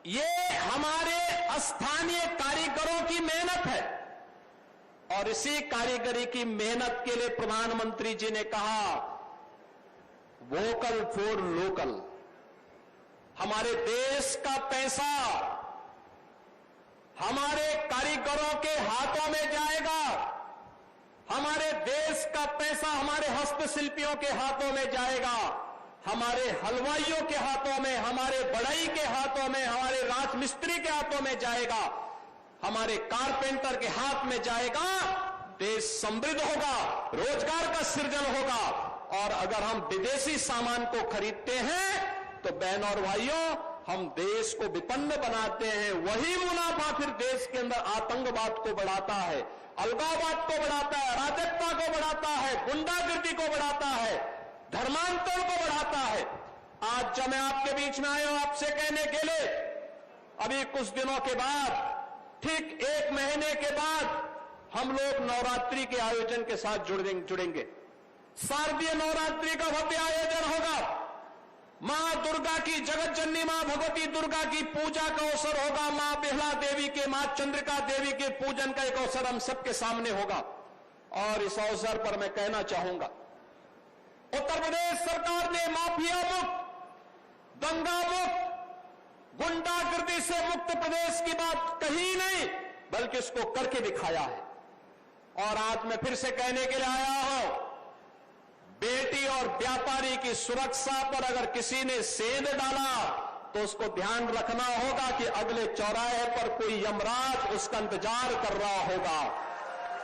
ये हमारे स्थानीय कारीगरों की मेहनत है और इसी कारीगरी की मेहनत के लिए प्रधानमंत्री जी ने कहा वोकल फॉर लोकल। हमारे देश का पैसा हमारे कारीगरों के हाथों में जाएगा, हमारे देश का पैसा हमारे हस्तशिल्पियों के हाथों में जाएगा, हमारे हलवाइयों के हाथों में, हमारे बढ़ई के हाथों में, हमारे राजमिस्त्री के हाथों में जाएगा, हमारे कारपेंटर के हाथ में जाएगा। देश समृद्ध होगा, रोजगार का सृजन होगा। और अगर हम विदेशी सामान को खरीदते हैं तो बहनों और भाइयों, हम देश को विपन्न बनाते हैं। वही मुनाफा फिर देश के अंदर आतंकवाद को बढ़ाता है, अलगाववाद को बढ़ाता है, अराजकता को बढ़ाता है, गुंडागर्दी को बढ़ाता है, धर्मांतरण को बढ़ाता है। आज जब मैं आपके बीच में आया हूं आपसे कहने के लिए, अभी कुछ दिनों के बाद, ठीक 1 महीने के बाद हम लोग नवरात्रि के आयोजन के साथ जुड़ेंगे। शारदीय नवरात्रि का भव्य आयोजन होगा। मां दुर्गा की, जगत जननी मां भगवती दुर्गा की पूजा का अवसर होगा। मां बिहला देवी के, मां चंद्रिका देवी के पूजन का एक अवसर हम सबके सामने होगा। और इस अवसर पर मैं कहना चाहूंगा, उत्तर प्रदेश सरकार ने माफिया मुक्त, दंगा मुक्त, गुंडागर्दी से मुक्त प्रदेश की बात कही नहीं, बल्कि इसको करके दिखाया है। और आज मैं फिर से कहने के लिए आया हूं, बेटी और व्यापारी की सुरक्षा पर अगर किसी ने सेंध डाला तो उसको ध्यान रखना होगा कि अगले चौराहे पर कोई यमराज उसका इंतजार कर रहा होगा।